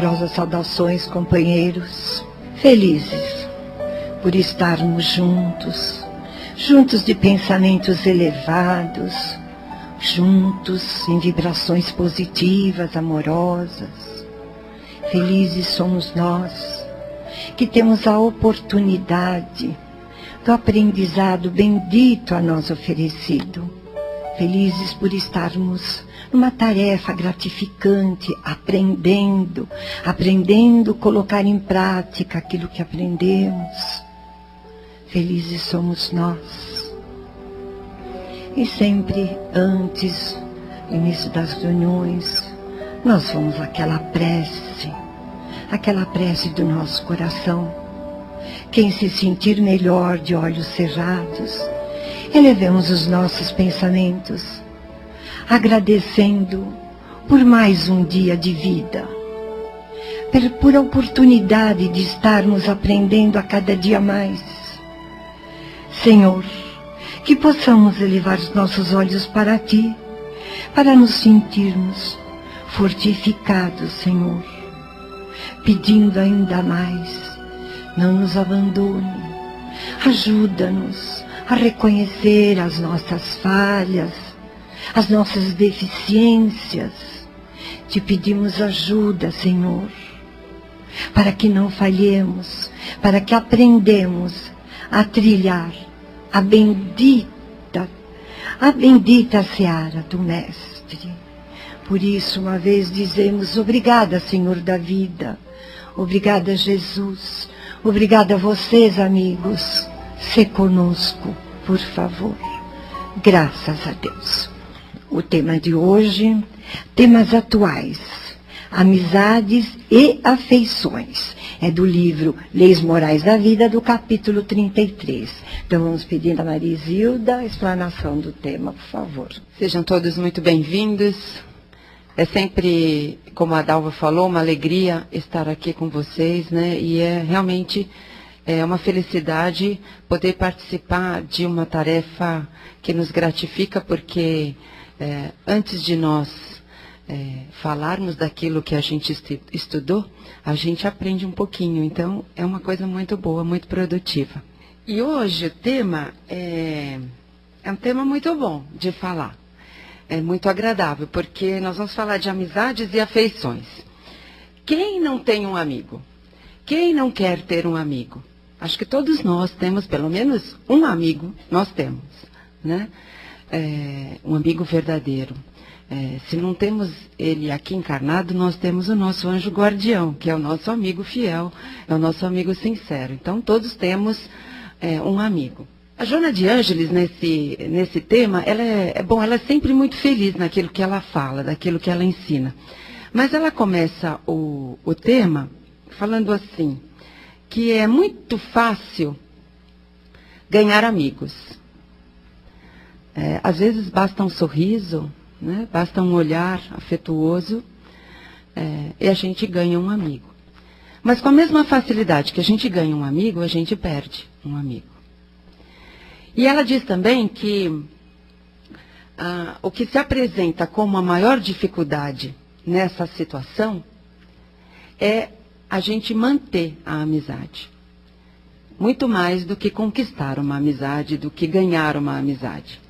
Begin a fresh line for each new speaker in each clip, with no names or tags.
calorosas saudações, companheiros. Felizes por estarmos juntos, juntos de pensamentos elevados, juntos em vibrações positivas, amorosas. Felizes somos nós que temos a oportunidade do aprendizado bendito a nós oferecido. Felizes por estarmos numa tarefa gratificante, aprendendo a colocar em prática aquilo que aprendemos. Felizes somos nós. E sempre antes, no início das reuniões, nós vamos àquela prece do nosso coração. Quem se sentir melhor de olhos cerrados, elevemos os nossos pensamentos, agradecendo por mais um dia de vida, por a oportunidade de estarmos aprendendo a cada dia mais. Senhor, que possamos elevar os nossos olhos para Ti, para nos sentirmos fortificados, Senhor, pedindo ainda mais, não nos abandone, ajuda-nos a reconhecer as nossas falhas, as nossas deficiências. Te pedimos ajuda, Senhor, para que não falhemos, para que aprendemos a trilhar a bendita seara do Mestre. Por isso, uma vez dizemos, obrigada, Senhor da vida, obrigada, Jesus, obrigada a vocês, amigos, se conosco, por favor. Graças a Deus. O tema de hoje, temas atuais, amizades e afeições. É do livro Leis Morais da Vida, do capítulo 33. Então vamos pedir a Maria Isilda a explanação do tema, por favor.
Sejam todos muito bem-vindos. É sempre, como a Dalva falou, uma alegria estar aqui com vocês, né? E realmente uma felicidade poder participar de uma tarefa que nos gratifica, porque antes de nós falarmos daquilo que a gente estudou, a gente aprende um pouquinho. Então, é uma coisa muito boa, muito produtiva. E hoje o tema é um tema muito bom de falar. É muito agradável, porque nós vamos falar de amizades e afeições. Quem não tem um amigo? Quem não quer ter um amigo? Acho que todos nós temos, pelo menos um amigo, nós temos, né? Um amigo verdadeiro. Se não temos ele aqui encarnado, nós temos o nosso anjo guardião, que é o nosso amigo fiel, é o nosso amigo sincero. Então, todos temos um amigo. A Joana de Ângeles, nesse tema, ela é sempre muito feliz naquilo que ela fala, daquilo que ela ensina. Mas ela começa o tema falando assim, que é muito fácil ganhar amigos. Às vezes basta um sorriso, né? Basta um olhar afetuoso e a gente ganha um amigo. Mas com a mesma facilidade que a gente ganha um amigo, a gente perde um amigo. E ela diz também que o que se apresenta como a maior dificuldade nessa situação é a gente manter a amizade. Muito mais do que conquistar uma amizade, do que ganhar uma amizade.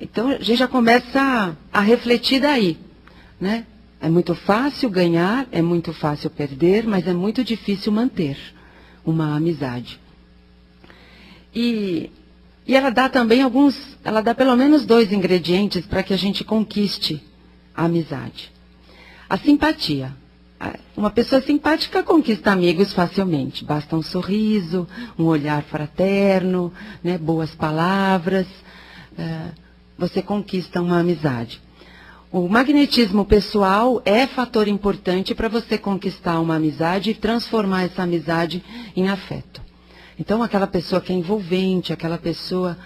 Então, a gente já começa a refletir daí, né? É muito fácil ganhar, é muito fácil perder, mas é muito difícil manter uma amizade. E ela dá também ela dá pelo menos 2 ingredientes para que a gente conquiste a amizade. A simpatia. Uma pessoa simpática conquista amigos facilmente. Basta um sorriso, um olhar fraterno, né, boas palavras. Você conquista uma amizade. O magnetismo pessoal é fator importante para você conquistar uma amizade e transformar essa amizade em afeto. Então, aquela pessoa que é envolvente, aquela pessoa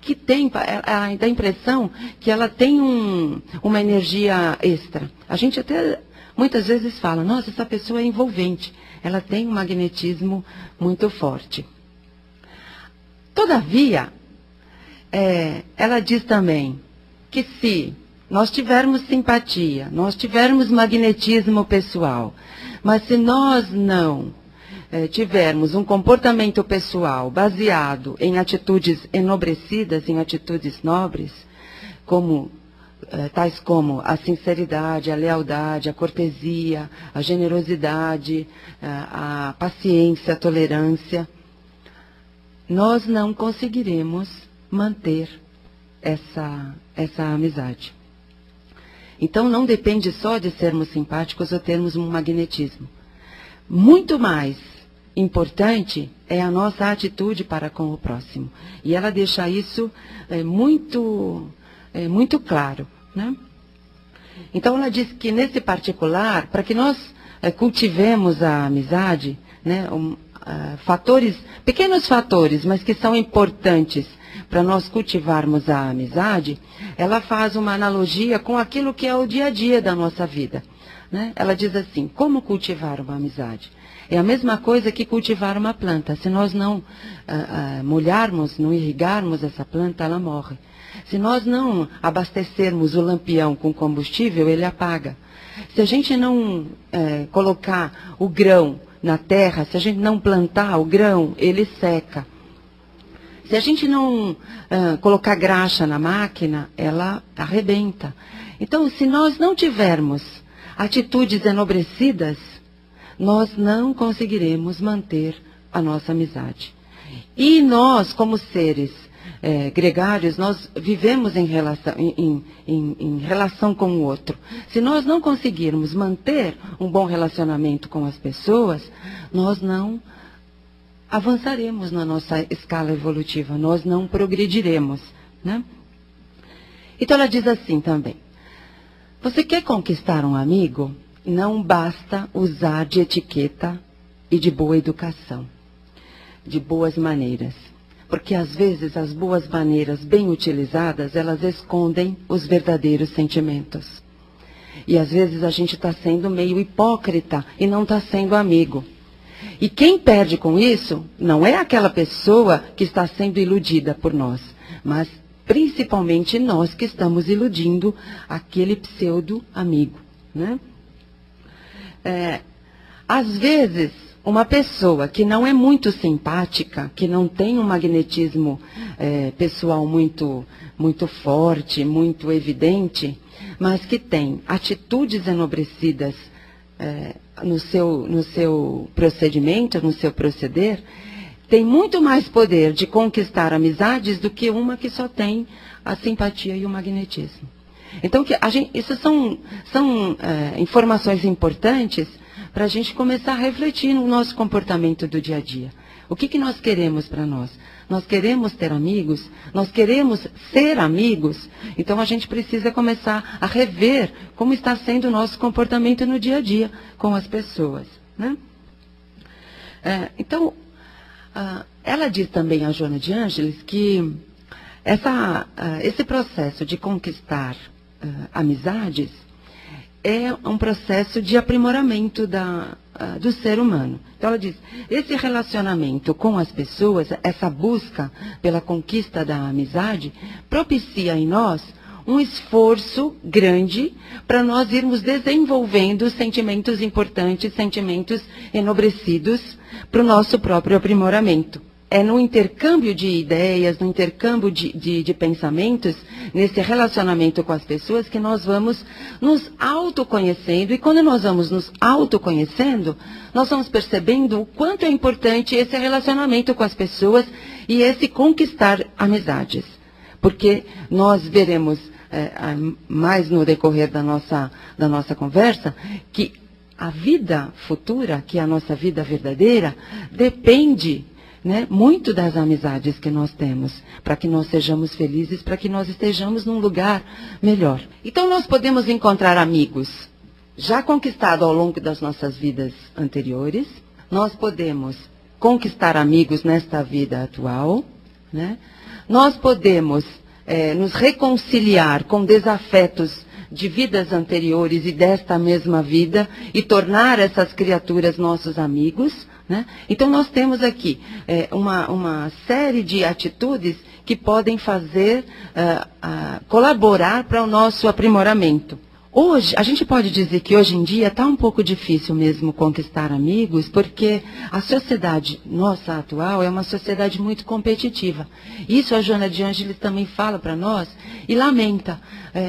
que tem, dá a impressão que ela tem uma energia extra. A gente até muitas vezes fala, nossa, essa pessoa é envolvente, ela tem um magnetismo muito forte. Todavia, ela diz também que se nós tivermos simpatia, nós tivermos magnetismo pessoal, mas se nós não tivermos um comportamento pessoal baseado em atitudes enobrecidas, em atitudes nobres, tais como a sinceridade, a lealdade, a cortesia, a generosidade, a paciência, a tolerância, nós não conseguiremos manter essa amizade. Então, não depende só de sermos simpáticos ou termos um magnetismo. Muito mais importante é a nossa atitude para com o próximo. E ela deixa isso muito claro, né? Então, ela diz que, nesse particular, para que nós cultivemos a amizade, né, pequenos fatores, mas que são importantes para nós cultivarmos a amizade, ela faz uma analogia com aquilo que é o dia a dia da nossa vida, né? Ela diz assim: como cultivar uma amizade? É a mesma coisa que cultivar uma planta. Se nós não molharmos, não irrigarmos essa planta, ela morre. Se nós não abastecermos o lampião com combustível, ele apaga. Se a gente não colocar o grão na terra, se a gente não plantar o grão, ele seca. Se a gente não colocar graxa na máquina, ela arrebenta. Então, se nós não tivermos atitudes enobrecidas, nós não conseguiremos manter a nossa amizade. E nós, como seres gregários, nós vivemos em relação com o outro. Se nós não conseguirmos manter um bom relacionamento com as pessoas, nós não avançaremos na nossa escala evolutiva, nós não progrediremos, né? Então ela diz assim também: você quer conquistar um amigo? Não basta usar de etiqueta e de boa educação, de boas maneiras. Porque às vezes as boas maneiras bem utilizadas, elas escondem os verdadeiros sentimentos. E às vezes a gente está sendo meio hipócrita e não está sendo amigo. E quem perde com isso não é aquela pessoa que está sendo iludida por nós, mas principalmente nós que estamos iludindo aquele pseudo-amigo, né? Às vezes, uma pessoa que não é muito simpática, que não tem um magnetismo pessoal muito forte, muito evidente, mas que tem atitudes enobrecidas no seu procedimento, no seu proceder, tem muito mais poder de conquistar amizades do que uma que só tem a simpatia e o magnetismo. Então, isso são informações importantes para a gente começar a refletir no nosso comportamento do dia a dia. O que nós queremos para nós? Nós queremos ter amigos? Nós queremos ser amigos? Então, a gente precisa começar a rever como está sendo o nosso comportamento no dia a dia com as pessoas, né? Então, ela diz também, a Joana de Ângeles, que esse processo de conquistar amizades é um processo de aprimoramento do ser humano. Então ela diz, esse relacionamento com as pessoas, essa busca pela conquista da amizade, propicia em nós um esforço grande para nós irmos desenvolvendo sentimentos importantes, sentimentos enobrecidos para o nosso próprio aprimoramento. É no intercâmbio de ideias, no intercâmbio de pensamentos, nesse relacionamento com as pessoas, que nós vamos nos autoconhecendo. E quando nós vamos nos autoconhecendo, nós vamos percebendo o quanto é importante esse relacionamento com as pessoas e esse conquistar amizades. Porque nós veremos mais no decorrer da nossa conversa que a vida futura, que é a nossa vida verdadeira, depende, né, muito das amizades que nós temos, para que nós sejamos felizes, para que nós estejamos num lugar melhor. Então nós podemos encontrar amigos já conquistados ao longo das nossas vidas anteriores, nós podemos conquistar amigos nesta vida atual, né? Nós podemos nos reconciliar com desafetos de vidas anteriores e desta mesma vida e tornar essas criaturas nossos amigos, né? Então nós temos aqui uma série de atitudes que podem colaborar para o nosso aprimoramento. Hoje, a gente pode dizer que hoje em dia está um pouco difícil mesmo conquistar amigos, porque a sociedade nossa atual é uma sociedade muito competitiva. Isso a Joana de Ângeles também fala para nós e lamenta.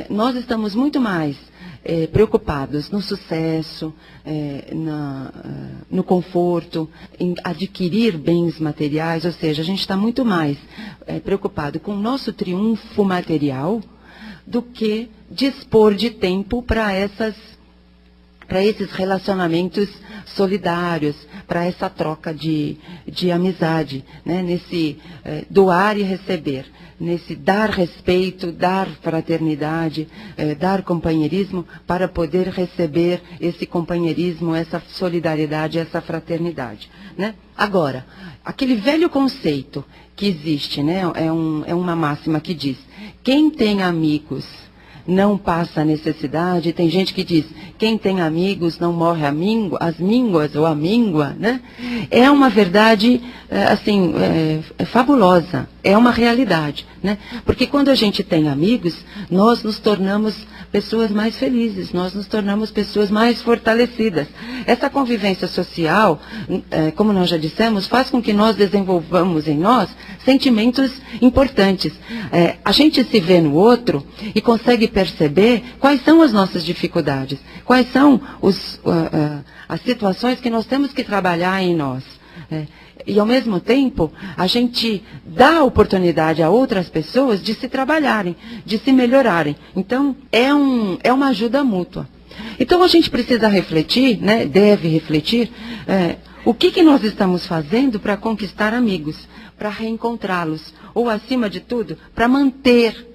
Nós estamos muito mais preocupados no sucesso, no conforto, em adquirir bens materiais, ou seja, a gente está muito mais preocupado com o nosso triunfo material do que dispor de tempo para esses relacionamentos solidários, para essa troca de amizade, né? Nesse doar e receber, nesse dar respeito, dar fraternidade, dar companheirismo, para poder receber esse companheirismo, essa solidariedade, essa fraternidade, né? Agora, aquele velho conceito que existe, né? É uma máxima que diz: quem tem amigos não passa necessidade. Tem gente que diz: quem tem amigos não morre as mínguas ou a míngua, né? É uma verdade, assim, fabulosa. É uma realidade, né? Porque quando a gente tem amigos, nós nos tornamos pessoas mais felizes, nós nos tornamos pessoas mais fortalecidas. Essa convivência social, como nós já dissemos, faz com que nós desenvolvamos em nós sentimentos importantes. A gente se vê no outro e consegue perceber quais são as nossas dificuldades, quais são as situações que nós temos que trabalhar em nós. E, ao mesmo tempo, a gente dá oportunidade a outras pessoas de se trabalharem, de se melhorarem. Então, é uma ajuda mútua. Então, a gente precisa refletir, né, deve refletir, o que nós estamos fazendo para conquistar amigos, para reencontrá-los, ou, acima de tudo, para manter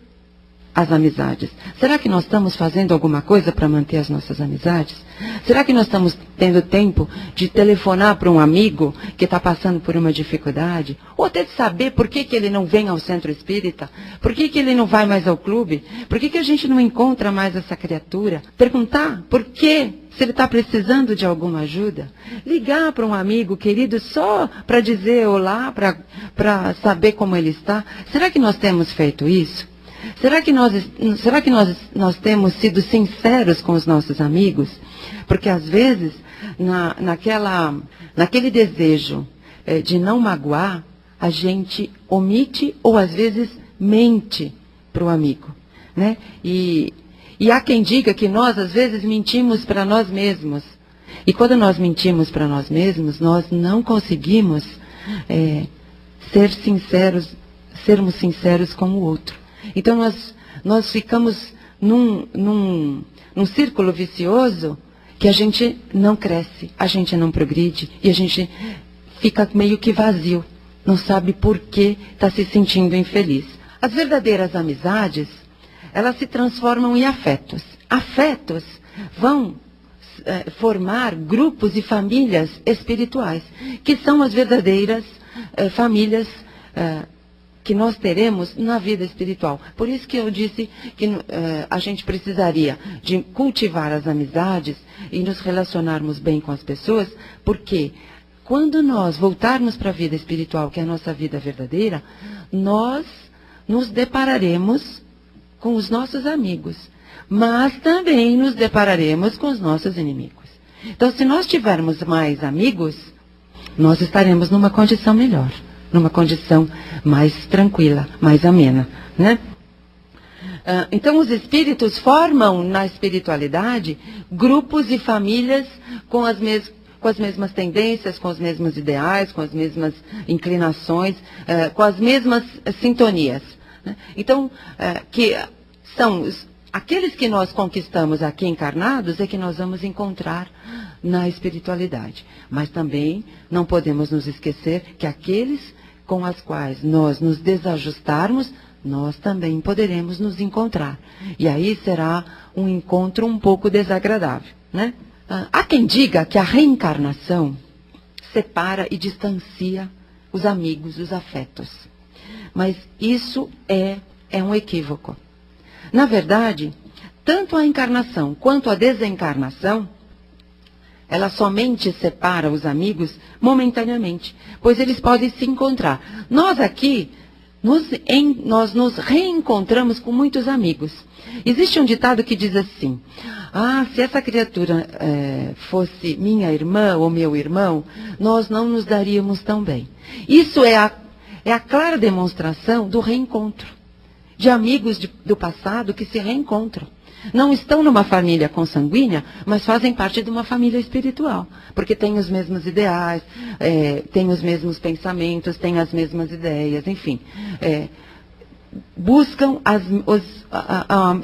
as amizades. Será que nós estamos fazendo alguma coisa para manter as nossas amizades? Será que nós estamos tendo tempo de telefonar para um amigo que está passando por uma dificuldade? Ou até de saber por que ele não vem ao centro espírita? Por que ele não vai mais ao clube? Por que a gente não encontra mais essa criatura? Perguntar por quê? Se ele está precisando de alguma ajuda. Ligar para um amigo querido só para dizer olá, para saber como ele está. Será que nós temos feito isso? Será que nós temos sido sinceros com os nossos amigos? Porque às vezes, naquele desejo de não magoar, a gente omite ou às vezes mente para o amigo, né? E há quem diga que nós às vezes mentimos para nós mesmos. E quando nós mentimos para nós mesmos, nós não conseguimos sermos sinceros com o outro. Então, nós ficamos num círculo vicioso que a gente não cresce, a gente não progride e a gente fica meio que vazio, não sabe por que está se sentindo infeliz. As verdadeiras amizades, elas se transformam em afetos. Afetos vão formar grupos e famílias espirituais, que são as verdadeiras famílias que nós teremos na vida espiritual. Por isso que eu disse que a gente precisaria de cultivar as amizades e nos relacionarmos bem com as pessoas, porque quando nós voltarmos para a vida espiritual, que é a nossa vida verdadeira, nós nos depararemos com os nossos amigos, mas também nos depararemos com os nossos inimigos. Então, se nós tivermos mais amigos, nós estaremos numa condição melhor, numa condição mais tranquila, mais amena, né? Então, os espíritos formam na espiritualidade grupos e famílias com as mesmas tendências, com os mesmos ideais, com as mesmas inclinações, com as mesmas sintonias, né? Então, que são aqueles que nós conquistamos aqui encarnados é que nós vamos encontrar na espiritualidade. Mas também não podemos nos esquecer que aqueles com as quais nós nos desajustarmos, nós também poderemos nos encontrar. E aí será um encontro um pouco desagradável, né? Há quem diga que a reencarnação separa e distancia os amigos, os afetos. Mas isso é um equívoco. Na verdade, tanto a encarnação quanto a desencarnação, ela somente separa os amigos momentaneamente, pois eles podem se encontrar. Nós aqui, nós nos reencontramos com muitos amigos. Existe um ditado que diz assim: se essa criatura fosse minha irmã ou meu irmão, nós não nos daríamos tão bem. Isso é a clara demonstração do reencontro, de amigos do passado que se reencontram. Não estão numa família consanguínea, mas fazem parte de uma família espiritual, porque têm os mesmos ideais, têm os mesmos pensamentos, têm as mesmas ideias, enfim. Buscam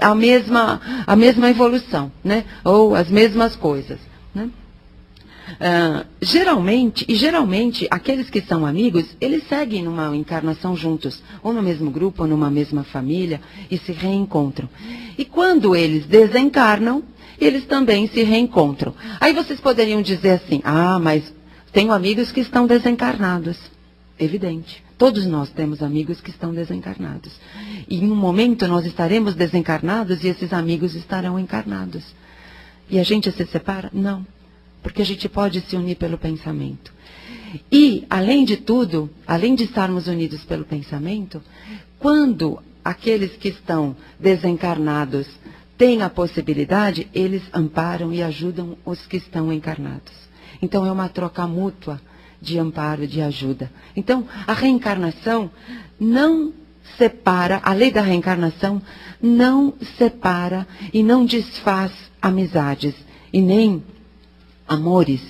a mesma evolução, né? Ou as mesmas coisas, né? Geralmente, aqueles que são amigos, eles seguem numa encarnação juntos, ou no mesmo grupo, ou numa mesma família, e se reencontram. E quando eles desencarnam, eles também se reencontram. Aí vocês poderiam dizer assim: mas tenho amigos que estão desencarnados. Evidente. Todos nós temos amigos que estão desencarnados. E em um momento nós estaremos desencarnados e esses amigos estarão encarnados. E a gente se separa? Não. Porque a gente pode se unir pelo pensamento. E, além de tudo, além de estarmos unidos pelo pensamento, quando aqueles que estão desencarnados têm a possibilidade, eles amparam e ajudam os que estão encarnados. Então, é uma troca mútua de amparo, de ajuda. Então, a reencarnação não separa, a lei da reencarnação não separa e não desfaz amizades e nem amores.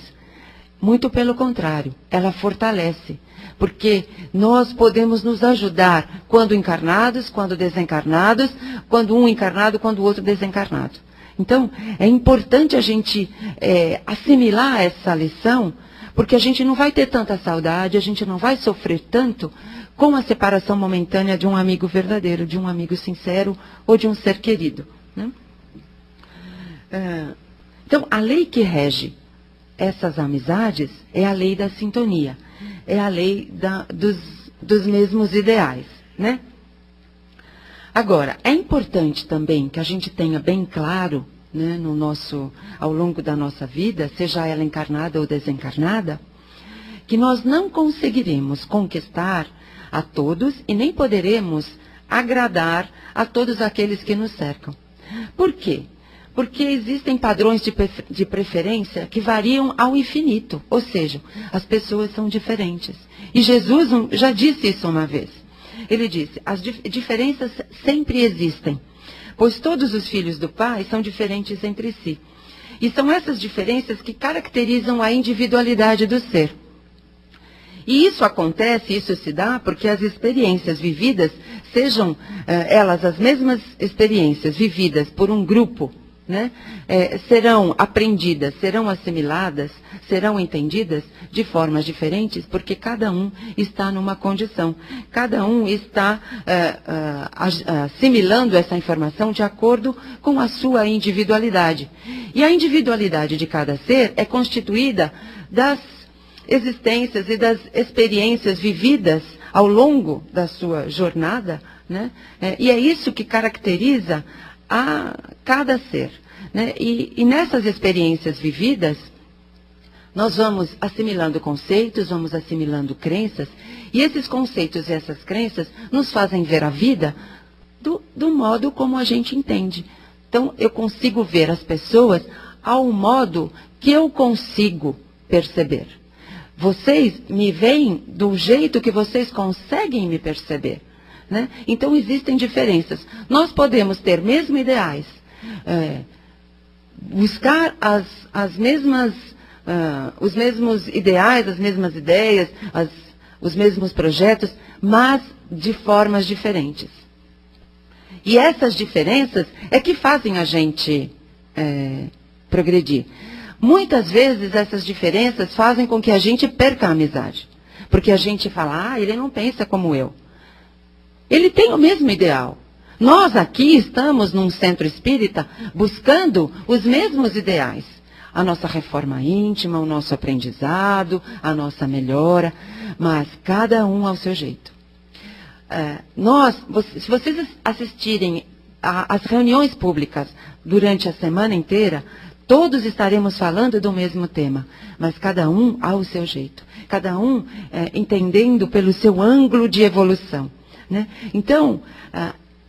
Muito pelo contrário, ela fortalece. Porque nós podemos nos ajudar quando encarnados, quando desencarnados, quando um encarnado, quando o outro desencarnado. Então, é importante a gente assimilar essa lição, porque a gente não vai ter tanta saudade, a gente não vai sofrer tanto com a separação momentânea de um amigo verdadeiro, de um amigo sincero ou de um ser querido, né? Então, a lei que rege essas amizades é a lei da sintonia, é a lei dos mesmos ideais, né? Agora, é importante também que a gente tenha bem claro, né, ao longo da nossa vida, seja ela encarnada ou desencarnada, que nós não conseguiremos conquistar a todos e nem poderemos agradar a todos aqueles que nos cercam. Por quê? Porque existem padrões de preferência que variam ao infinito, ou seja, as pessoas são diferentes. E Jesus já disse isso uma vez. Ele disse: as diferenças sempre existem, pois todos os filhos do Pai são diferentes entre si. E são essas diferenças que caracterizam a individualidade do ser. E isso acontece, isso se dá porque as experiências vividas, sejam elas as mesmas experiências vividas por um grupo, né, serão aprendidas, serão assimiladas, serão entendidas de formas diferentes, porque cada um está numa condição. Cada um está assimilando essa informação de acordo com a sua individualidade. E a individualidade de cada ser é constituída das existências e das experiências vividas ao longo da sua jornada, né? E é isso que caracteriza a cada ser, né? E nessas experiências vividas, nós vamos assimilando conceitos, vamos assimilando crenças, e esses conceitos e essas crenças nos fazem ver a vida do modo como a gente entende. Então, eu consigo ver as pessoas ao modo que eu consigo perceber. Vocês me veem do jeito que vocês conseguem me perceber, né? Então, existem diferenças. Nós podemos ter mesmo ideais, buscar as mesmas, os mesmos ideais, as mesmas ideias, os mesmos projetos, mas de formas diferentes. E essas diferenças é que fazem a gente progredir. Muitas vezes essas diferenças fazem com que a gente perca a amizade. Porque a gente fala: ele não pensa como eu. Ele tem o mesmo ideal. Nós aqui estamos num centro espírita buscando os mesmos ideais. A nossa reforma íntima, o nosso aprendizado, a nossa melhora, mas cada um ao seu jeito. Se vocês assistirem às reuniões públicas durante a semana inteira, todos estaremos falando do mesmo tema, mas cada um ao seu jeito. Cada um entendendo pelo seu ângulo de evolução, né? Então,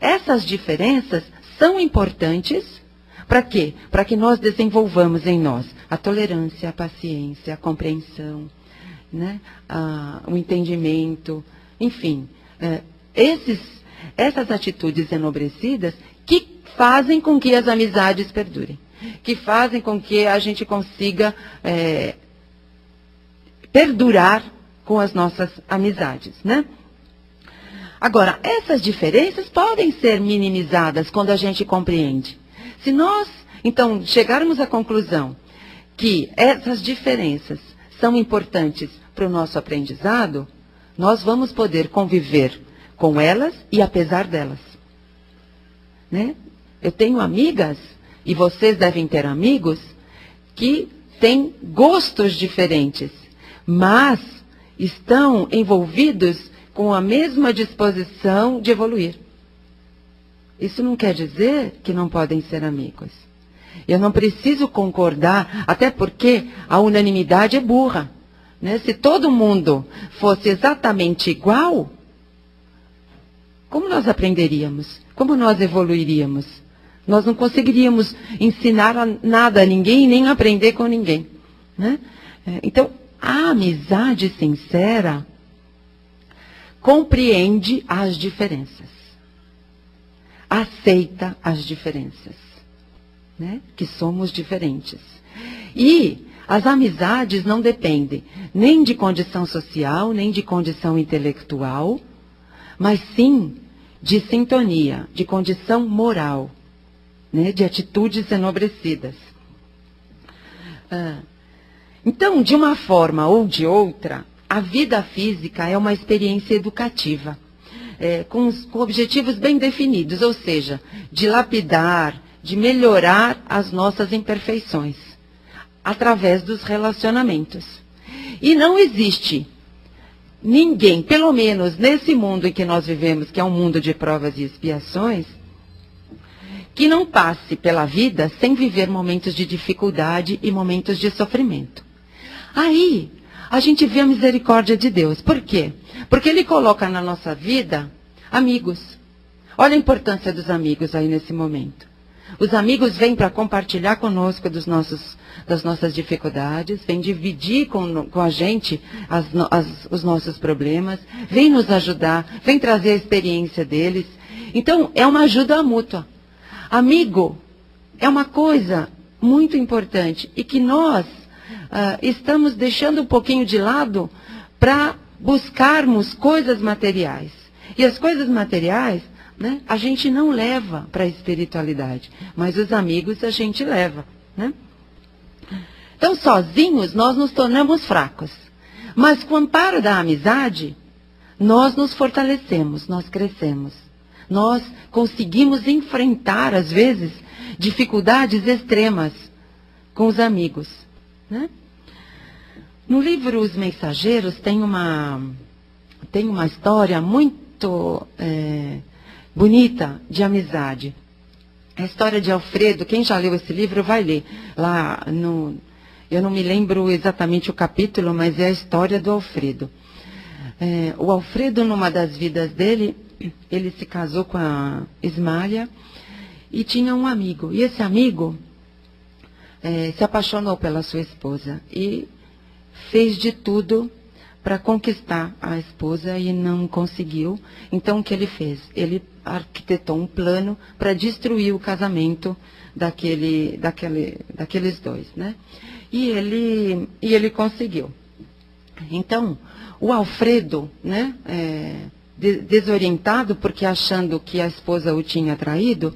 essas diferenças são importantes para quê? Para que nós desenvolvamos em nós a tolerância, a paciência, a compreensão, né? O entendimento, enfim, essas atitudes enobrecidas que fazem com que as amizades perdurem, que fazem com que a gente consiga perdurar com as nossas amizades, né? Agora, essas diferenças podem ser minimizadas quando a gente compreende. Se nós, então, chegarmos à conclusão que essas diferenças são importantes para o nosso aprendizado, nós vamos poder conviver com elas e apesar delas, né? Eu tenho amigas, e vocês devem ter amigos, que têm gostos diferentes, mas estão envolvidos com a mesma disposição de evoluir. Isso não quer dizer que não podem ser amigos. Eu não preciso concordar, até porque a unanimidade é burra, né? Se todo mundo fosse exatamente igual, como nós aprenderíamos? Como nós evoluiríamos? Nós não conseguiríamos ensinar nada a ninguém e nem aprender com ninguém, né? Então, a amizade sincera compreende as diferenças, aceita as diferenças, né? Que somos diferentes. E as amizades não dependem nem de condição social, nem de condição intelectual, mas sim de sintonia, de condição moral, né? De atitudes enobrecidas. Então, de uma forma ou de outra, a vida física é uma experiência educativa, com objetivos bem definidos, ou seja, de lapidar, de melhorar as nossas imperfeições, através dos relacionamentos. E não existe ninguém, pelo menos nesse mundo em que nós vivemos, que é um mundo de provas e expiações, que não passe pela vida sem viver momentos de dificuldade e momentos de sofrimento. Aí, a gente vê a misericórdia de Deus. Por quê? Porque Ele coloca na nossa vida amigos. Olha a importância dos amigos aí nesse momento. Os amigos vêm para compartilhar conosco das nossas dificuldades, vêm dividir com a gente os nossos problemas, vêm nos ajudar, vêm trazer a experiência deles. Então, é uma ajuda mútua. Amigo é uma coisa muito importante e que nós estamos deixando um pouquinho de lado para buscarmos coisas materiais. E as coisas materiais, né, a gente não leva para a espiritualidade, mas os amigos a gente leva, né? Então, sozinhos, nós nos tornamos fracos. Mas com o amparo da amizade, nós nos fortalecemos, nós crescemos. Nós conseguimos enfrentar, às vezes, dificuldades extremas com os amigos, né? No livro Os Mensageiros tem uma história muito bonita de amizade. A história de Alfredo, quem já leu esse livro vai ler. Eu não me lembro exatamente o capítulo, mas é a história do Alfredo. O Alfredo, numa das vidas dele, ele se casou com a Ismália e tinha um amigo. E esse amigo se apaixonou pela sua esposa e fez de tudo para conquistar a esposa e não conseguiu. Então, o que ele fez? Ele arquitetou um plano para destruir o casamento daqueles dois, né? E ele conseguiu. Então, o Alfredo, né, desorientado, porque achando que a esposa o tinha traído,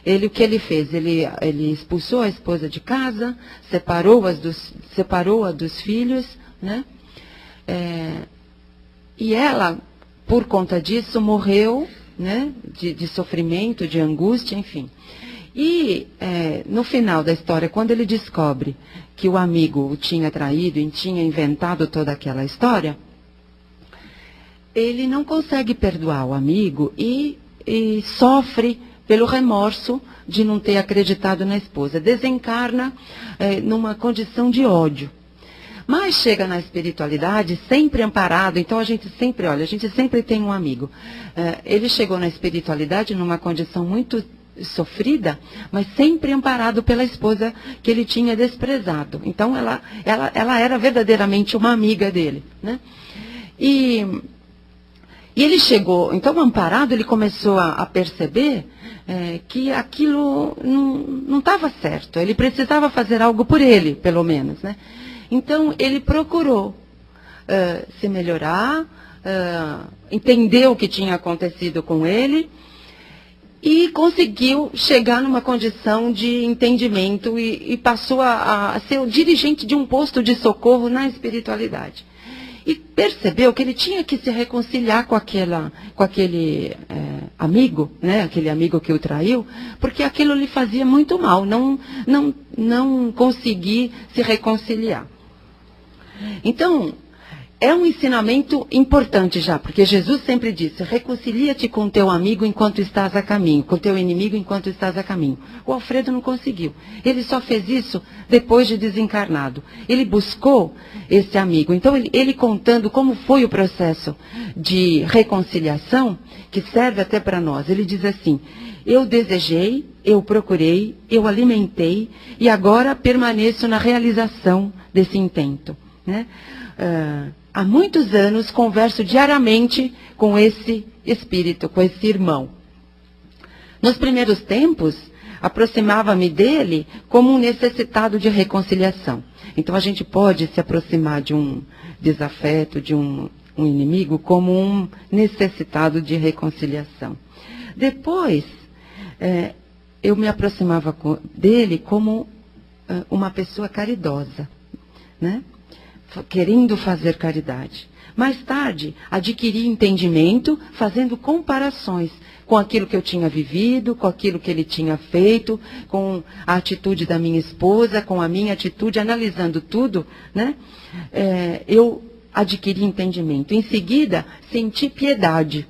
o que ele fez? Ele expulsou a esposa de casa, separou-a dos filhos, né? E ela, por conta disso, morreu, né, de sofrimento, de angústia, enfim. E no final da história, quando ele descobre que o amigo o tinha traído e tinha inventado toda aquela história, ele não consegue perdoar o amigo e sofre pelo remorso de não ter acreditado na esposa. Desencarna numa condição de ódio. Mas chega na espiritualidade sempre amparado, então a gente sempre tem um amigo. Ele chegou na espiritualidade numa condição muito sofrida, mas sempre amparado pela esposa que ele tinha desprezado. Então ela era verdadeiramente uma amiga dele, né? E ele chegou, então amparado, ele começou a perceber que aquilo não estava certo. Ele precisava fazer algo por ele, pelo menos, né? Então ele procurou se melhorar, entender o que tinha acontecido com ele e conseguiu chegar numa condição de entendimento e passou a ser o dirigente de um posto de socorro na espiritualidade. E percebeu que ele tinha que se reconciliar com aquele amigo, né? Aquele amigo que o traiu, porque aquilo lhe fazia muito mal, não conseguir se reconciliar. Então, é um ensinamento importante já, porque Jesus sempre disse, reconcilia-te com teu amigo enquanto estás a caminho, com teu inimigo enquanto estás a caminho. O Alfredo não conseguiu. Ele só fez isso depois de desencarnado. Ele buscou esse amigo. Então, ele contando como foi o processo de reconciliação, que serve até para nós. Ele diz assim, eu desejei, eu procurei, eu alimentei, e agora permaneço na realização desse intento, né? Há muitos anos converso diariamente com esse espírito, com esse irmão. Nos primeiros tempos, aproximava-me dele como um necessitado de reconciliação. Então a gente pode se aproximar de um desafeto, de um inimigo, como um necessitado de reconciliação. Depois, eu me aproximava dele como uma pessoa caridosa, né? Querendo fazer caridade. Mais tarde, adquiri entendimento, fazendo comparações com aquilo que eu tinha vivido, com aquilo que ele tinha feito, com a atitude da minha esposa, com a minha atitude, analisando tudo, né? Eu adquiri entendimento. Em seguida, senti piedade.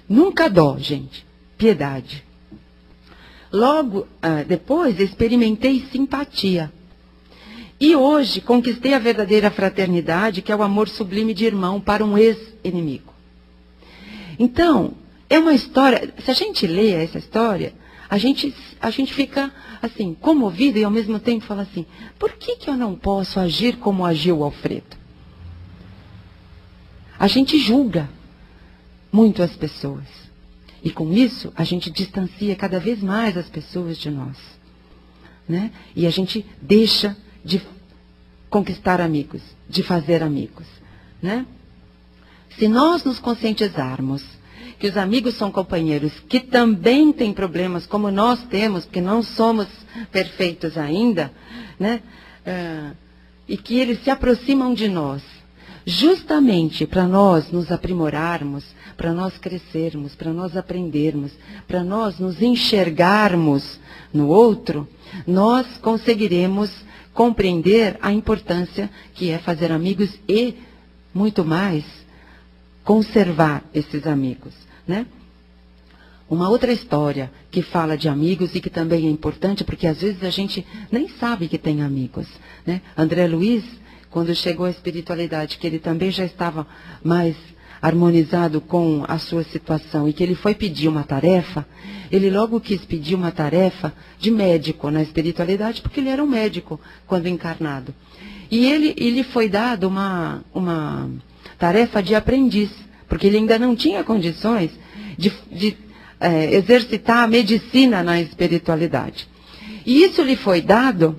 Nunca dó, gente. Piedade. Logo depois, experimentei simpatia. E hoje conquistei a verdadeira fraternidade, que é o amor sublime de irmão para um ex-inimigo. Então, é uma história, se a gente lê essa história, a gente fica assim, comovido e ao mesmo tempo fala assim, por que eu não posso agir como agiu o Alfredo? A gente julga muito as pessoas. E com isso, a gente distancia cada vez mais as pessoas de nós, né? E a gente deixa de conquistar amigos, de fazer amigos, né? Se nós nos conscientizarmos que os amigos são companheiros que também têm problemas como nós temos, porque não somos perfeitos ainda, né? E que eles se aproximam de nós, justamente para nós nos aprimorarmos, para nós crescermos, para nós aprendermos, para nós nos enxergarmos no outro, nós conseguiremos compreender a importância que é fazer amigos e, muito mais, conservar esses amigos, né? Uma outra história que fala de amigos e que também é importante, porque às vezes a gente nem sabe que tem amigos, né? André Luiz, quando chegou à espiritualidade, que ele também já estava mais harmonizado com a sua situação e que ele foi pedir uma tarefa, ele logo quis pedir uma tarefa de médico na espiritualidade, porque ele era um médico quando encarnado. E ele foi dado uma tarefa de aprendiz, porque ele ainda não tinha condições de exercitar a medicina na espiritualidade. E isso lhe foi dado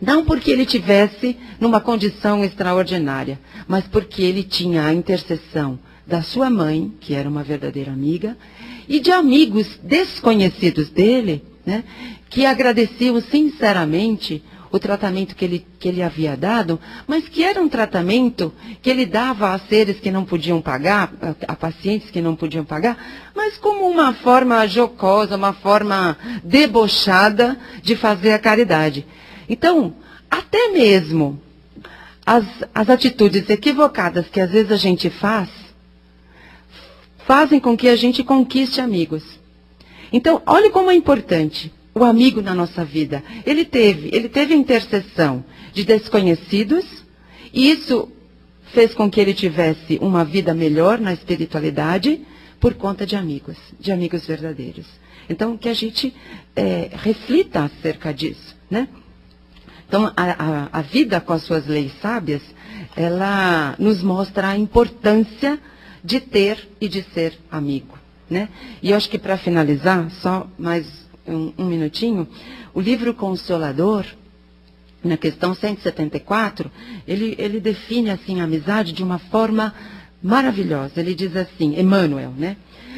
não porque ele tivesse numa condição extraordinária, mas porque ele tinha a intercessão da sua mãe, que era uma verdadeira amiga, e de amigos desconhecidos dele, né, que agradeciam sinceramente o tratamento que ele havia dado, mas que era um tratamento que ele dava a seres que não podiam pagar, a pacientes que não podiam pagar, mas como uma forma jocosa, uma forma debochada de fazer a caridade. Então, até mesmo as atitudes equivocadas que às vezes a gente fazem com que a gente conquiste amigos. Então, olhe como é importante. o amigo na nossa vida. Ele teve a intercessão de desconhecidos, e isso fez com que ele tivesse uma vida melhor na espiritualidade por conta de amigos verdadeiros. Então, que a gente reflita acerca disso, né? Então, a vida com as suas leis sábias, ela nos mostra a importância de ter e de ser amigo, né? E eu acho que, para finalizar, só mais um minutinho, o livro Consolador, na questão 174, ele define assim a amizade de uma forma maravilhosa. Ele diz assim, Emmanuel, né?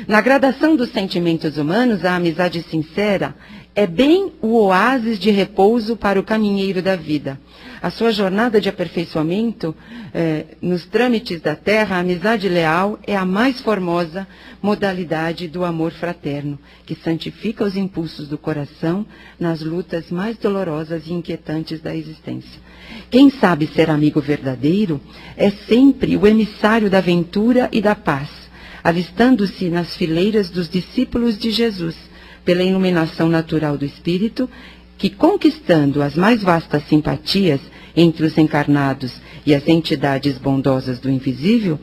Na gradação dos sentimentos humanos, a amizade sincera é bem o oásis de repouso para o caminheiro da vida. A sua jornada de aperfeiçoamento, nos trâmites da terra, a amizade leal é a mais formosa modalidade do amor fraterno, que santifica os impulsos do coração nas lutas mais dolorosas e inquietantes da existência. Quem sabe ser amigo verdadeiro é sempre o emissário da ventura e da paz, alistando-se nas fileiras dos discípulos de Jesus, pela iluminação natural do espírito, que, conquistando as mais vastas simpatias entre os encarnados e as entidades bondosas do invisível,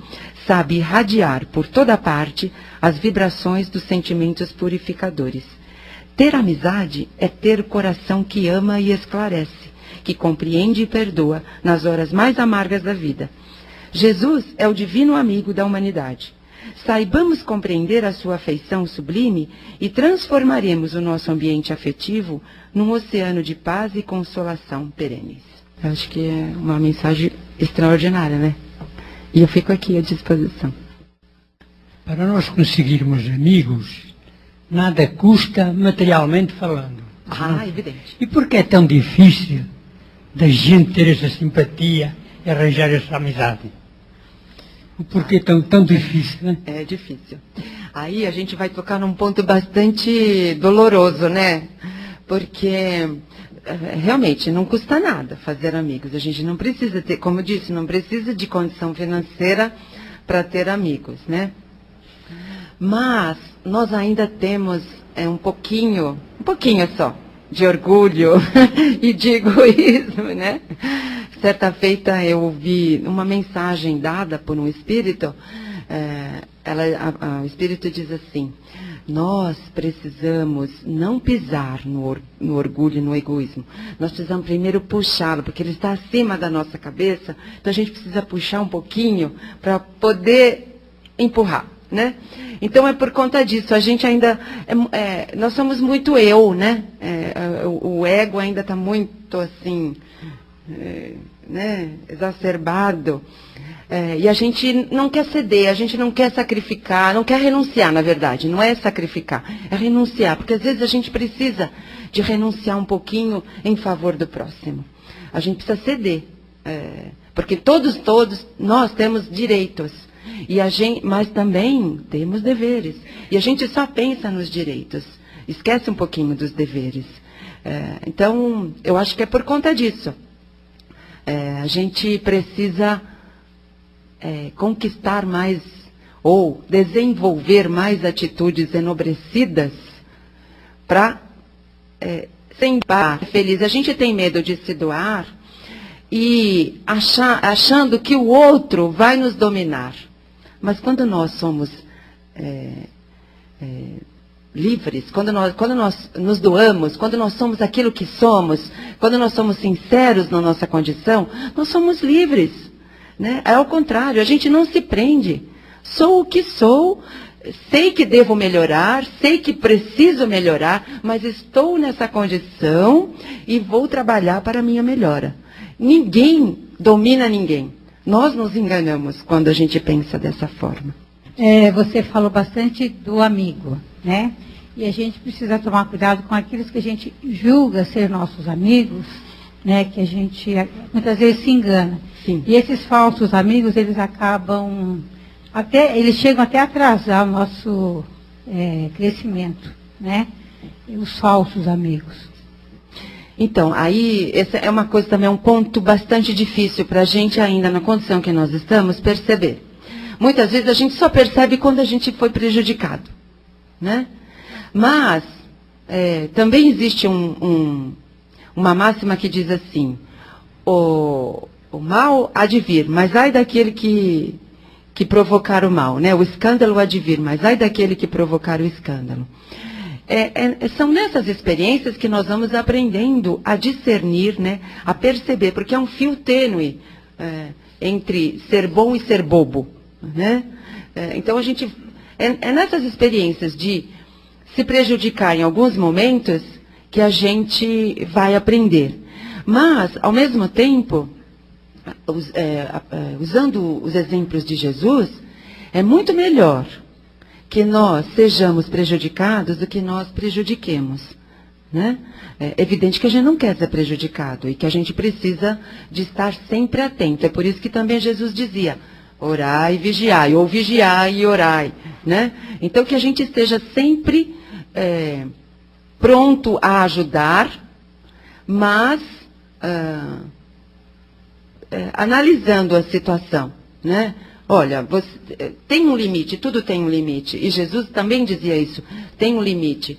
sabe irradiar por toda parte as vibrações dos sentimentos purificadores. Ter amizade é ter o coração que ama e esclarece, que compreende e perdoa nas horas mais amargas da vida. Jesus é o divino amigo da humanidade. Saibamos compreender a sua afeição sublime e transformaremos o nosso ambiente afetivo num oceano de paz e consolação perenes. Eu acho que é uma mensagem extraordinária, né? E eu fico aqui à disposição.
Para nós conseguirmos amigos, nada custa materialmente falando.
Ah, evidente.
E por que é tão difícil da gente ter essa simpatia e arranjar essa amizade? Por que tão difícil, né?
É difícil. Aí a gente vai tocar num ponto bastante doloroso, né? Porque realmente não custa nada fazer amigos. A gente não precisa ter, como eu disse, não precisa de condição financeira para ter amigos, né? Mas nós ainda temos um pouquinho só, de orgulho e de egoísmo, né? Certa feita eu ouvi uma mensagem dada por um espírito, o espírito diz assim: nós precisamos não pisar no orgulho e no egoísmo. Nós precisamos primeiro puxá-lo, porque ele está acima da nossa cabeça, então a gente precisa puxar um pouquinho para poder empurrar, né? Então é por conta disso, a gente ainda, nós somos muito eu, né? O ego ainda está muito assim, né? Exacerbado. E a gente não quer ceder, a gente não quer sacrificar, não quer renunciar, na verdade. Não é sacrificar, é renunciar. Porque às vezes a gente precisa de renunciar um pouquinho em favor do próximo. A gente precisa ceder. Porque todos nós temos direitos. Mas também temos deveres. E a gente só pensa nos direitos. Esquece um pouquinho dos deveres. Então, eu acho que é por conta disso. A gente precisa conquistar mais ou desenvolver mais atitudes enobrecidas para ser feliz. A gente tem medo de se doar e achando que o outro vai nos dominar. Mas quando nós somos livres, quando nós nos doamos, quando nós somos aquilo que somos, quando nós somos sinceros na nossa condição, nós somos livres, né? É ao contrário, a gente não se prende. Sou o que sou, sei que devo melhorar, sei que preciso melhorar, mas estou nessa condição e vou trabalhar para a minha melhora. Ninguém domina ninguém. Nós nos enganamos quando a gente pensa dessa forma.
Você falou bastante do amigo, né? E a gente precisa tomar cuidado com aqueles que a gente julga ser nossos amigos, né? Que a gente muitas vezes se engana.
Sim.
E esses falsos amigos, eles acabam eles chegam até a atrasar o nosso crescimento, né? Os falsos amigos.
Então, aí, essa é uma coisa também, um ponto bastante difícil para a gente ainda, na condição que nós estamos, perceber. Muitas vezes a gente só percebe quando a gente foi prejudicado, né? Mas, também existe uma máxima que diz assim, o mal há de vir, mas ai daquele que provocar o mal, né? O escândalo há de vir, mas ai daquele que provocar o escândalo. São nessas experiências que nós vamos aprendendo a discernir, né? A perceber, porque é um fio tênue entre ser bom e ser bobo, né? Então a gente nessas experiências de se prejudicar em alguns momentos que a gente vai aprender. Mas, ao mesmo tempo, usando os exemplos de Jesus, é muito melhor que nós sejamos prejudicados do que nós prejudiquemos, né? É evidente que a gente não quer ser prejudicado e que a gente precisa de estar sempre atento. É por isso que também Jesus dizia, orai e vigiai, ou vigiai e orai, né? Então que a gente esteja sempre pronto a ajudar, mas analisando a situação, né? Olha, tem um limite, tudo tem um limite. E Jesus também dizia isso, tem um limite.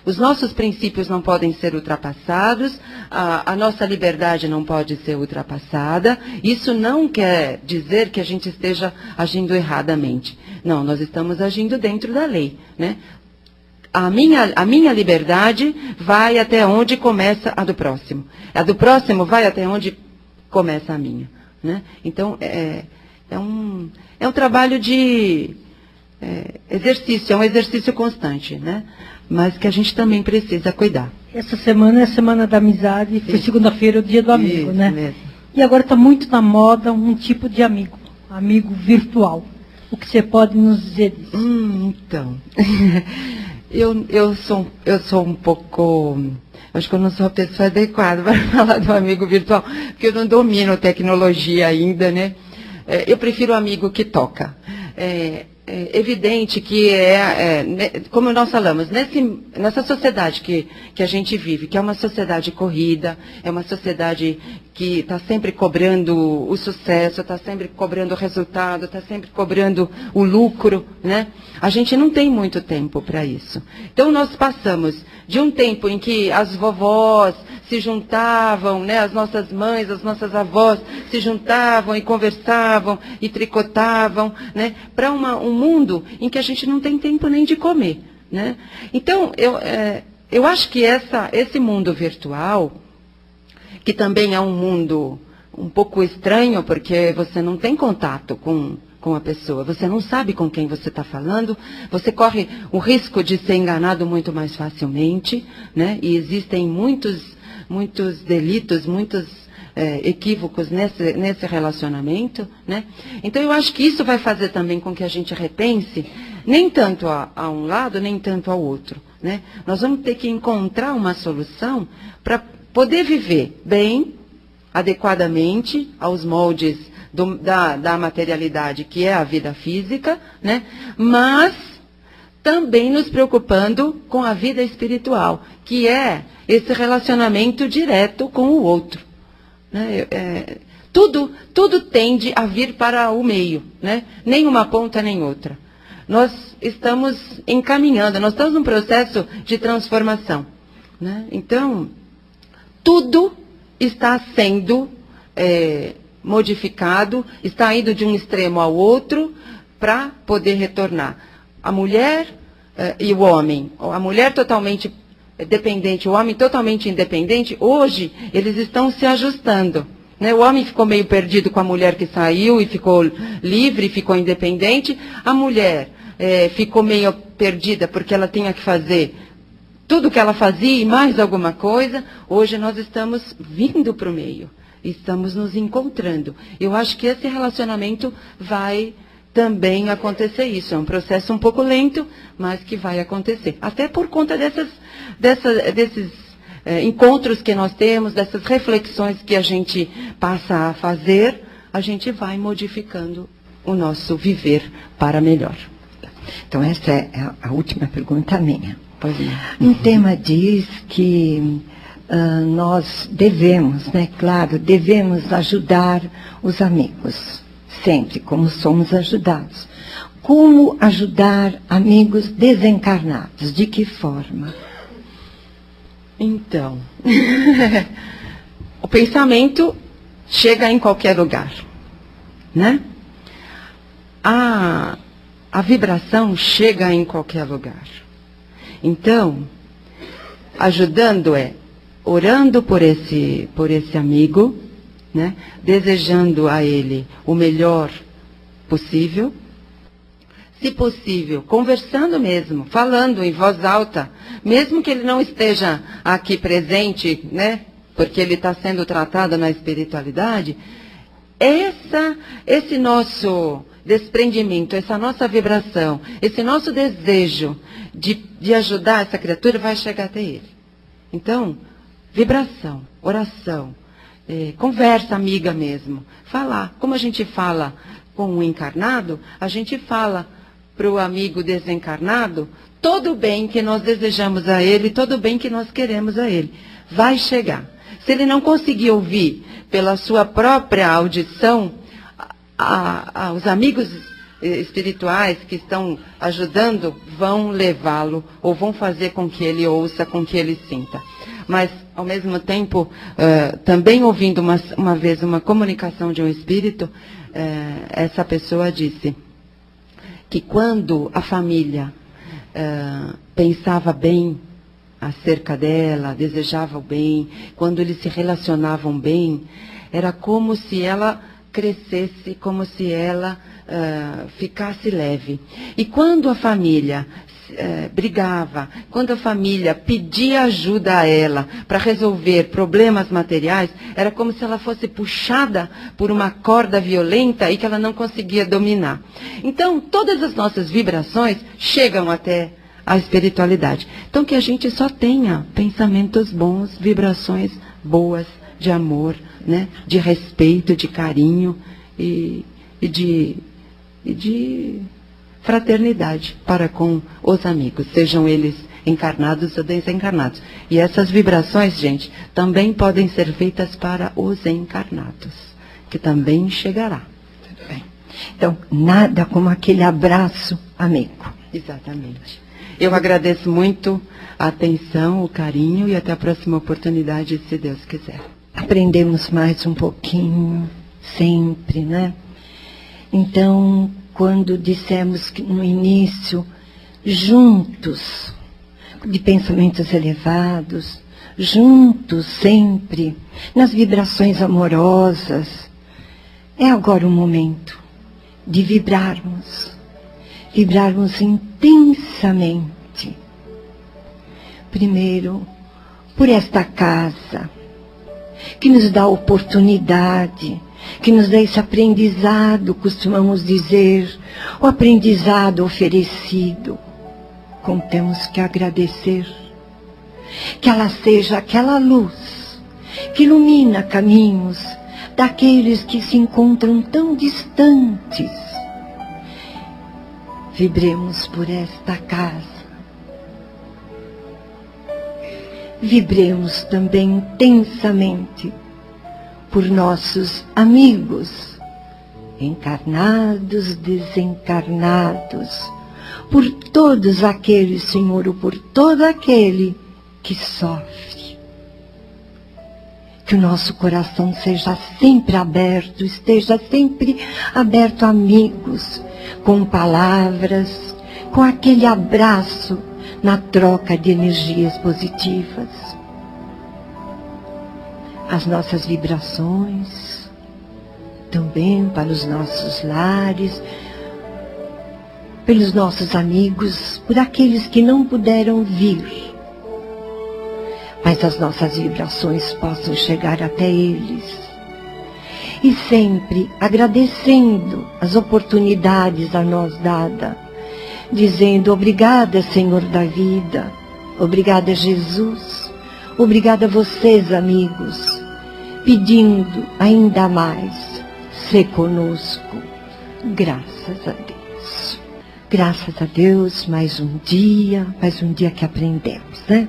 Os nossos princípios não podem ser ultrapassados, a nossa liberdade não pode ser ultrapassada. Isso não quer dizer que a gente esteja agindo erradamente. Não, nós estamos agindo dentro da lei, né? A minha liberdade vai até onde começa a do próximo. A do próximo vai até onde começa a minha, né? Então, é um trabalho de exercício, é um exercício constante, né? Mas que a gente também precisa cuidar.
Essa semana é a Semana da Amizade, foi segunda-feira o Dia do Amigo, né?
Mesmo.
E agora está muito na moda um tipo de amigo virtual. O que você pode nos dizer disso?
Então, eu sou um pouco... Acho que eu não sou a pessoa adequada para falar do amigo virtual, porque eu não domino tecnologia ainda, né? Eu prefiro o amigo que toca. É evidente que como nós falamos, nessa sociedade que a gente vive, que é uma sociedade corrida, é uma sociedade que está sempre cobrando o sucesso, está sempre cobrando o resultado, está sempre cobrando o lucro, né? A gente não tem muito tempo para isso. Então nós passamos de um tempo em que as vovós se juntavam, né, as nossas mães, as nossas avós se juntavam e conversavam e tricotavam, né, para um mundo em que a gente não tem tempo nem de comer, né? Então, eu acho que esse mundo virtual, que também é um mundo um pouco estranho, porque você não tem contato com a pessoa, você não sabe com quem você está falando, você corre o risco de ser enganado muito mais facilmente, né? E existem muitos delitos, muitos equívocos nesse relacionamento, né? Então eu acho que isso vai fazer também com que a gente repense, nem tanto a um lado, nem tanto ao outro, né? Nós vamos ter que encontrar uma solução para poder viver bem, adequadamente aos moldes da materialidade, que é a vida física, né? Mas também nos preocupando com a vida espiritual, que é esse relacionamento direto com o outro, né? Tudo tende a vir para o meio, né? Nem uma ponta nem outra. Nós estamos encaminhando, nós estamos num processo de transformação, né? Então, tudo está sendo modificado, está indo de um extremo ao outro para poder retornar. A mulher e o homem, a mulher totalmente dependente, o homem totalmente independente, hoje eles estão se ajustando, né? O homem ficou meio perdido com a mulher que saiu e ficou livre, ficou independente. A mulher ficou meio perdida porque ela tinha que fazer tudo o que ela fazia e mais alguma coisa. Hoje nós estamos vindo para o meio, estamos nos encontrando. Eu acho que esse relacionamento vai também acontecer isso. É um processo um pouco lento, mas que vai acontecer. Até por conta desses encontros que nós temos, dessas reflexões que a gente passa a fazer, a gente vai modificando o nosso viver para melhor.
Então, essa é a última pergunta minha.
Pois é.
Um tema diz que nós devemos, né, claro, devemos ajudar os amigos, sempre, como somos ajudados. Como ajudar amigos desencarnados? De que forma?
Então, o pensamento chega em qualquer lugar, né? A vibração chega em qualquer lugar. Então, ajudando orando por esse amigo, né? Desejando a ele o melhor possível. Se possível, conversando mesmo, falando em voz alta, mesmo que ele não esteja aqui presente, né? Porque ele está sendo tratado na espiritualidade. Esse nosso desprendimento, essa nossa vibração, esse nosso desejo de ajudar essa criatura vai chegar até ele. Então, vibração, oração, conversa amiga mesmo. Falar, como a gente fala com o encarnado, a gente fala para o amigo desencarnado todo o bem que nós desejamos a ele, todo o bem que nós queremos a ele. Vai chegar. Se ele não conseguir ouvir pela sua própria audição, os amigos espirituais que estão ajudando vão levá-lo ou vão fazer com que ele ouça, com que ele sinta. Mas, ao mesmo tempo, também ouvindo uma vez uma comunicação de um espírito, essa pessoa disse que quando a família pensava bem acerca dela, desejava o bem, quando eles se relacionavam bem, era como se ela crescesse, como se ela ficasse leve. E quando a família brigava, quando a família pedia ajuda a ela para resolver problemas materiais, era como se ela fosse puxada por uma corda violenta e que ela não conseguia dominar. Então, todas as nossas vibrações chegam até a espiritualidade. Então, que a gente só tenha pensamentos bons, vibrações boas, de amor, né? De respeito, de carinho e de fraternidade para com os amigos, sejam eles encarnados ou desencarnados. E essas vibrações, gente, também podem ser feitas para os encarnados, que também chegará.
Tudo bem. Então, nada como aquele abraço amigo.
Exatamente. Eu agradeço muito a atenção, o carinho e até a próxima oportunidade, se Deus quiser.
Aprendemos mais um pouquinho, sempre, né? Então, quando dissemos que no início, juntos, de pensamentos elevados, juntos sempre, nas vibrações amorosas, é agora o momento de vibrarmos intensamente. Primeiro, por esta casa, que nos dá oportunidade, que nos dá esse aprendizado, costumamos dizer, o aprendizado oferecido, como temos que agradecer. Que ela seja aquela luz que ilumina caminhos daqueles que se encontram tão distantes. Vibremos por esta casa. Vibremos também intensamente por nossos amigos, encarnados, desencarnados, por todos aqueles, Senhor, ou por todo aquele que sofre. Que o nosso coração seja sempre aberto, esteja sempre aberto a amigos, com palavras, com aquele abraço na troca de energias positivas. As nossas vibrações, também para os nossos lares, pelos nossos amigos, por aqueles que não puderam vir. Mas as nossas vibrações possam chegar até eles. E sempre agradecendo as oportunidades a nós dadas, dizendo obrigada, Senhor da vida, obrigada, Jesus, obrigada a vocês, amigos, pedindo ainda mais, se conosco, graças a Deus. Graças a Deus, mais um dia que aprendemos, né?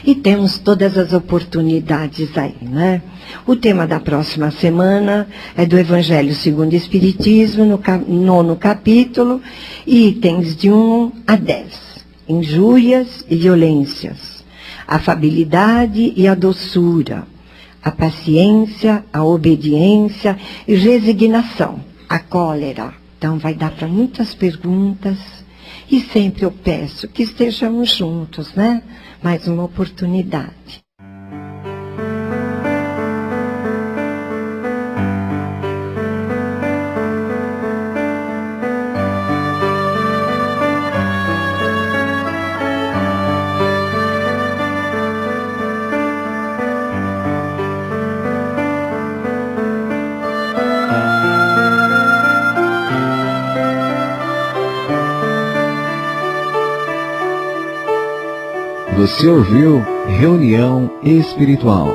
E temos todas as oportunidades aí, né? O tema da próxima semana é do Evangelho segundo o Espiritismo, no 9º capítulo, itens de 1 a 10. Injúrias e violências, a afabilidade e a doçura, a paciência, a obediência e resignação, a cólera. Então vai dar para muitas perguntas e sempre eu peço que estejamos juntos, né? Mais uma oportunidade.
Você ouviu Reunião Espiritual.